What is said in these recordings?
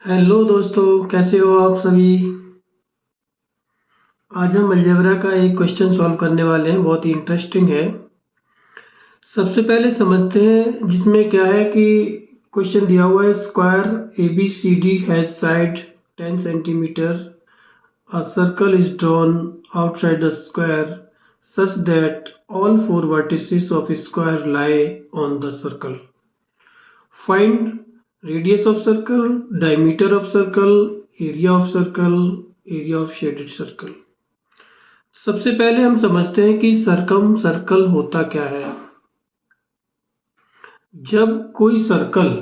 Hello दोस्तों, कैसे हो आप सभी। आज हम अलजेब्रा का एक क्वेश्चन सॉल्व करने वाले हैं, बहुत ही इंटरेस्टिंग है। सबसे पहले समझते हैं जिसमें क्या है कि क्वेश्चन दिया हुआ है square A B C D has side 10 centimetre, a circle is drawn outside the square such that all four vertices of square lie on the circle. Find radius of circle, diameter of circle, area of circle, area of shaded circle. सबसे पहले हम समझते हैं कि सरकम circle होता क्या है। जब कोई सर्कल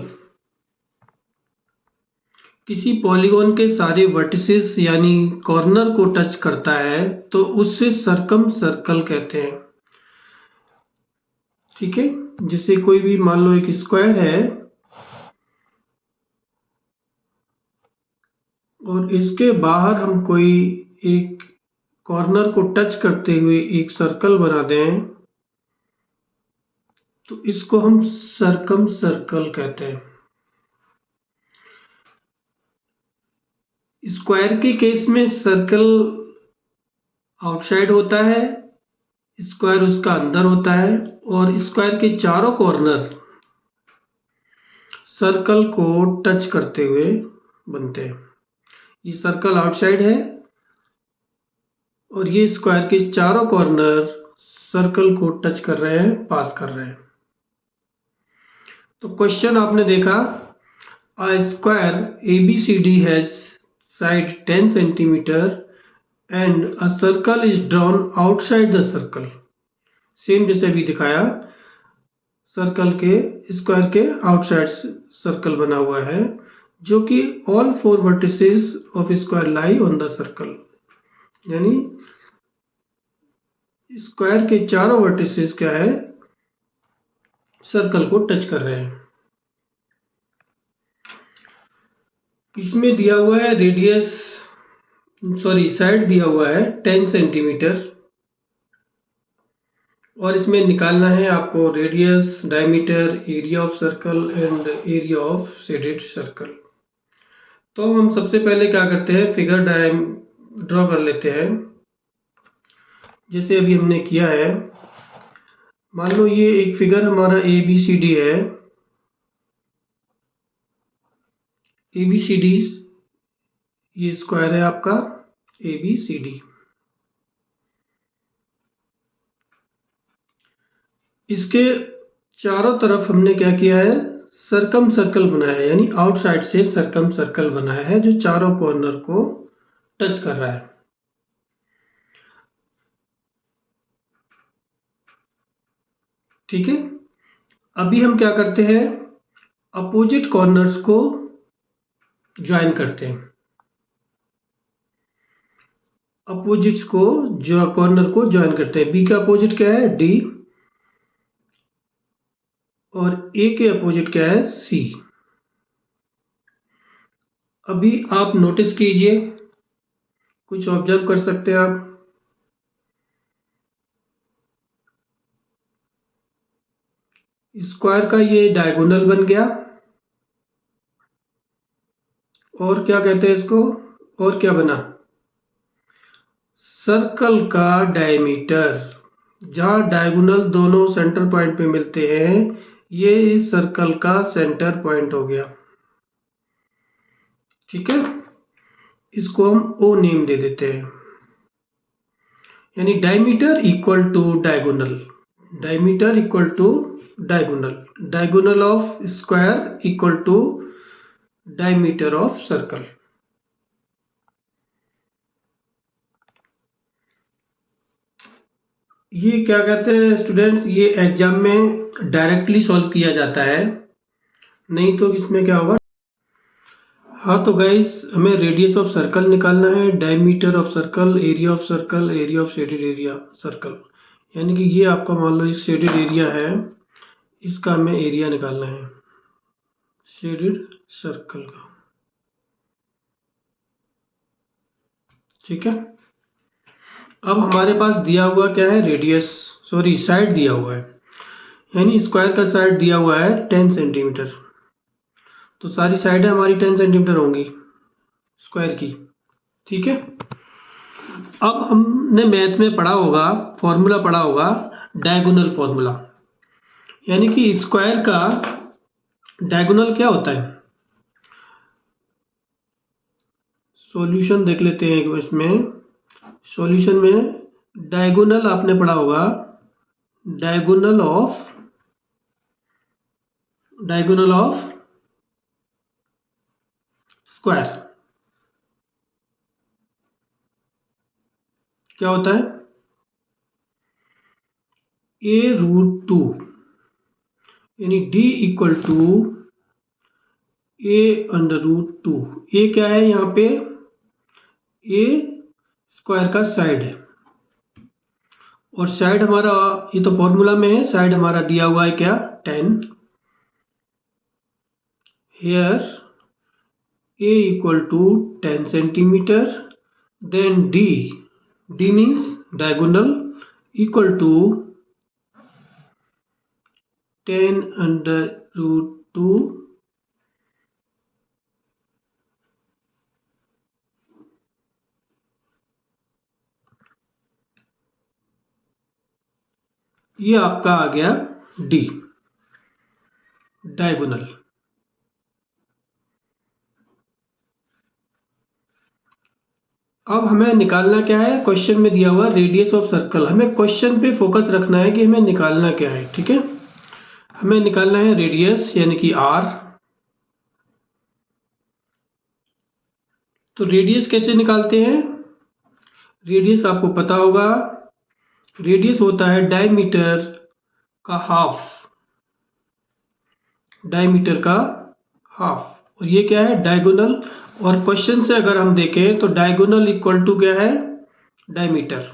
किसी पॉलीगॉन के सारे वर्टिसेस यानी कॉर्नर को टच करता है तो उससे सरकम सर्कल कहते हैं। ठीक है, जैसे कोई भी मान लो एक स्क्वायर है और इसके बाहर हम कोई एक कॉर्नर को टच करते हुए एक सर्कल बना दें तो इसको हम सरकम सर्कल कहते हैं। स्क्वायर के केस में सर्कल आउटसाइड होता है, स्क्वायर उसका अंदर होता है और स्क्वायर के चारों कॉर्नर सर्कल को टच करते हुए बनते हैं। ये सर्कल आउटसाइड है और ये स्क्वायर के चारों कॉर्नर सर्कल को टच कर रहे हैं, पास कर रहे हैं। तो क्वेश्चन आपने देखा, a square ABCD has side 10 centimeter and a circle is drawn outside the circle. Same जैसे अभी दिखाया, सर्कल के स्क्वायर के आउटसाइड सर्कल बना हुआ है जो कि all four vertices of square lie on the circle, यानी स्क्वायर के चारों वर्टिसेस क्या है, सर्कल को टच कर रहे हैं। इसमें दिया हुआ है रेडियस साइड दिया हुआ है 10 सेंटीमीटर और इसमें निकालना है आपको radius, diameter, area of circle and area of shaded circle. तो हम सबसे पहले क्या करते हैं, फिगर ड्रॉ कर लेते हैं जैसे अभी हमने किया है। मान लो ये एक फिगर हमारा ए बी सी डी है। ए बी सी डी ये स्क्वायर है आपका ए बी सी डी। इसके चारों तरफ हमने क्या किया है, सरकम सर्कल बनाया है, यानी आउटसाइड से सरकम सर्कल बनाया है जो चारों कॉर्नर को टच कर रहा है। ठीक है, अभी हम क्या करते हैं, अपोजिट कॉर्नर्स को ज्वाइन करते हैं। अपोजिट्स को जो कॉर्नर को ज्वाइन करते हैं। बी का अपोजिट क्या है, डी, और ए के अपोजिट क्या है, सी। अभी आप नोटिस कीजिए, कुछ ऑब्जर्व कर सकते हैं आप। स्क्वायर का ये डायगोनल बन गया और क्या कहते हैं इसको, और क्या बना, सर्कल का डायमीटर। जहां डायगोनल दोनों सेंटर पॉइंट पे मिलते हैं, ये इस सर्कल का सेंटर पॉइंट हो गया। ठीक है, इसको हम ओ नेम दे देते हैं, यानी diameter equal to diagonal. Diameter equal to diagonal, diagonal of square equal to diameter of circle. ये क्या कहते हैं स्टूडेंट्स, ये एग्जाम में डायरेक्टली सॉल्व किया जाता है, नहीं तो इसमें क्या होगा। हाँ तो गाइस, हमें रेडियस ऑफ सर्कल निकालना है, diameter of circle, area of circle, area of shaded area circle. यानी कि ये आपका मान लो एक शेडेड एरिया है, इसका हमें एरिया निकालना है शेडेड सर्कल का। ठीक है, अब हमारे पास दिया हुआ क्या है, रेडियस, साइड दिया हुआ है, यानी स्क्वायर का साइड दिया हुआ है 10 सेंटीमीटर। तो सारी साइडें हमारी 10 सेंटीमीटर होंगी स्क्वायर की। ठीक है, अब हमने मैथ में पढ़ा होगा, फॉर्मूला पढ़ा होगा डायगोनल फॉर्मूला, यानी कि स्क्वायर का डायगोनल क्या होता है। सॉल्यूशन देख लेते हैं इसमें। सॉल्यूशन में डायगोनल आपने पढ़ा होगा, डायगोनल ऑफ स्क्वायर क्या होता है, a√2 यानी d इक्वल टू a√2। ए क्या है यहाँ पे, ए स्क्वायर का साइड है, और साइड हमारा, ये तो फॉर्मूला में है, साइड हमारा दिया हुआ है क्या 10। Here a equal to 10 centimetre, then d means diagonal equal to 10√2 ये आपका आ गया d डायगोनल। अब हमें निकालना क्या है, क्वेश्चन में दिया हुआ रेडियस ऑफ सर्कल, हमें क्वेश्चन पे फोकस रखना है कि हमें निकालना क्या है। ठीक है, हमें निकालना है रेडियस यानी कि r। तो रेडियस कैसे निकालते हैं, रेडियस आपको पता होगा, रेडियस होता है डायमीटर का हाफ, डायमीटर का हाफ, और ये क्या है डायगोनल। और क्वेश्चन से अगर हम देखें तो डायगोनल इक्वल टू क्या है, diameter.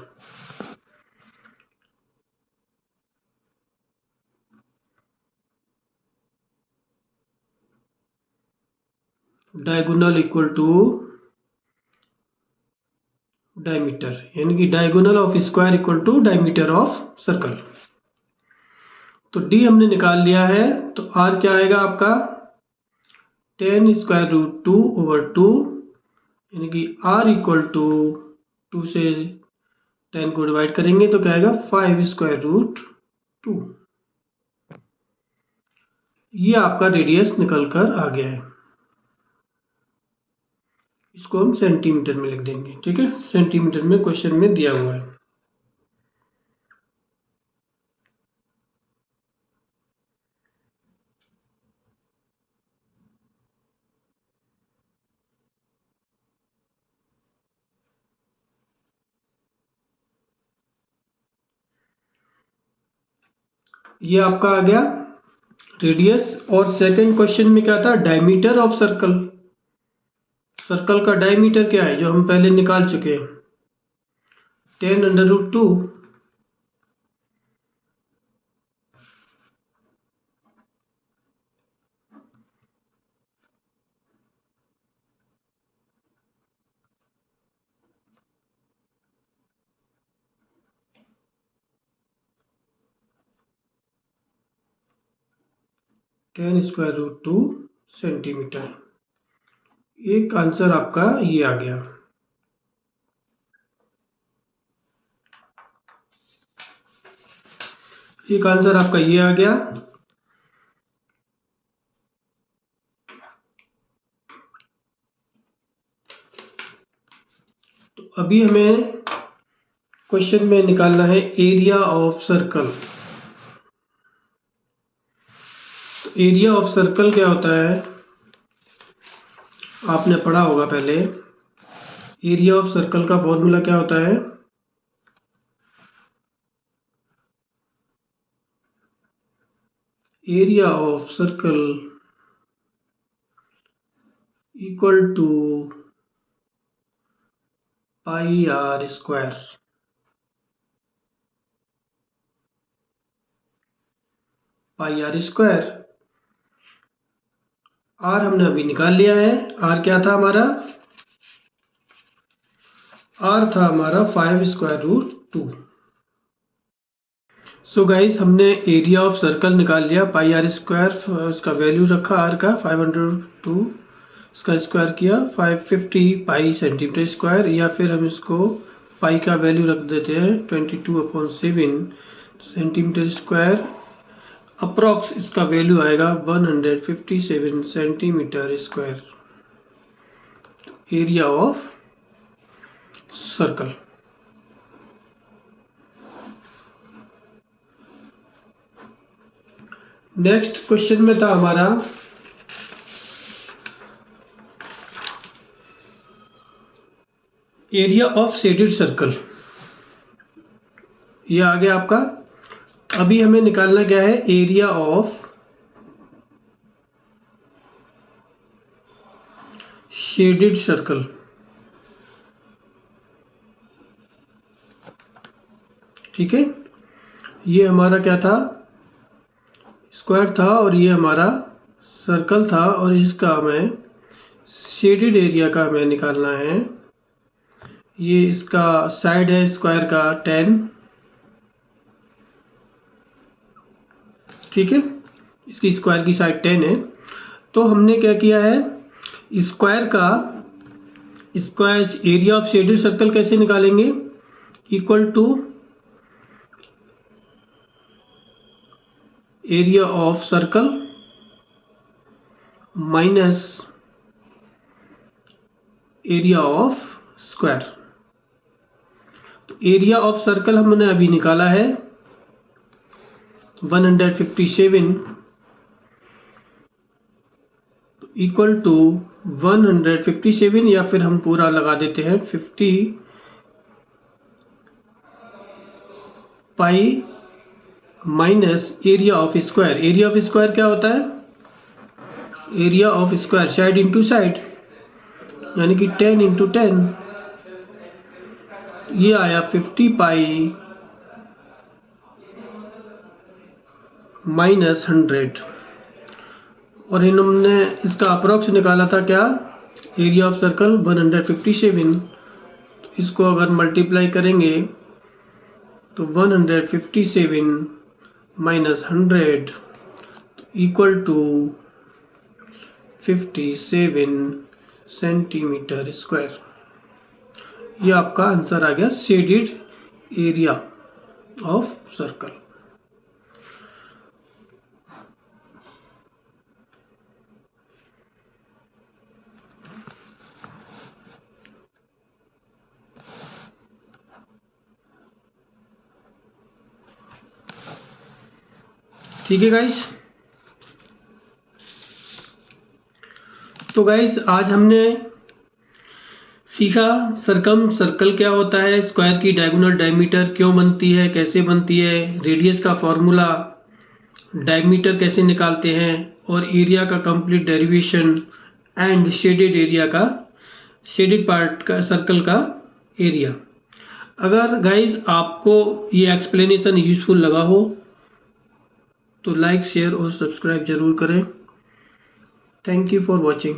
Diagonal equal to diameter, यानी कि diagonal of square equal to diameter of circle. तो d हमने निकाल लिया है, तो r क्या आएगा आपका 10√2/2, यानी कि r इक्वल टू 2 से 10 को डिवाइड करेंगे तो क्या आएगा 5√2। ये आपका रेडियस निकल कर आ गया है। इसको हम सेंटीमीटर में लिख देंगे। ठीक है, सेंटीमीटर में क्वेश्चन में दिया हुआ है। ये आपका आ गया रेडियस। और सेकंड क्वेश्चन में क्या था, डायमीटर ऑफ सर्कल। सर्कल का डायमीटर क्या है जो हम पहले निकाल चुके हैं, 10√2। 10√2 सेंटीमीटर। एक आंसर आपका ये आ गया। एक आंसर आपका ये आ गया। तो अभी हमें क्वेश्चन में निकालना है एरिया ऑफ सर्कल। तो एरिया ऑफ सर्कल क्या होता है, आपने पढ़ा होगा पहले। एरिया ऑफ सर्कल का फॉर्मूला क्या होता है, area of circle equal to pi r square. Pi r square, r हमने अभी निकाल लिया है। आर क्या था हमारा, आर था हमारा 5√2। सो गाइस हमने एरिया ऑफ सर्कल निकाल लिया पाई आर स्क्वायर, उसका वैल्यू रखा आर का 502, इसका स्क्वायर किया 550 पाई सेंटीमीटर स्क्वायर, या फिर हम इसको पाई का वैल्यू रख देते हैं 22/7 सेंटीमीटर स्क्वायर। अप्रॉक्स इसका वैल्यू आएगा 157 centimetre square area of circle. Next question में था हमारा एरिया ऑफ शेडेड सर्कल। ये आ गया आपका। अभी हमें निकालना क्या है, एरिया ऑफ शेडेड सर्कल। ठीक है, ये हमारा क्या था, स्क्वायर था, और ये हमारा सर्कल था, और इसका हमें शेडेड एरिया का हमें निकालना है। ये इसका साइड है स्क्वायर का 10, ठीक है, इसकी स्क्वायर की साइड 10 है। तो हमने क्या किया है, स्क्वायर का square area of shaded circle कैसे निकालेंगे, equal to area of circle minus area of square. तो एरिया ऑफ सर्कल हमने अभी निकाला है 157 इक्वल टू 157, या फिर हम पूरा लगा देते हैं 50 pi minus area of square. Area of square क्या होता है, area of square side into side, यानी कि 10 इंटू 10, ये आया 50 पाई माइनस 100। और हमने इसका अप्रोक्स निकाला था क्या, एरिया ऑफ सर्कल 157। तो इसको अगर मल्टीप्लाई करेंगे तो 157 minus 100 equal to 57 centimetre square. ये आपका आंसर आ गया, शेडेड एरिया ऑफ सर्कल। ठीक है गाइस, तो गाइस आज हमने सीखा सरकम सर्कल क्या होता है, स्क्वायर की डायगोनल डायमीटर क्यों बनती है, कैसे बनती है, रेडियस का फॉर्मूला, डायमीटर कैसे निकालते हैं, और एरिया का complete derivation, and shaded area का, शेडेड पार्ट का सर्कल का एरिया। अगर गाइस आपको ये एक्सप्लेनेशन यूजफुल लगा हो तो लाइक, शेयर और सब्सक्राइब जरूर करें। Thank you for watching.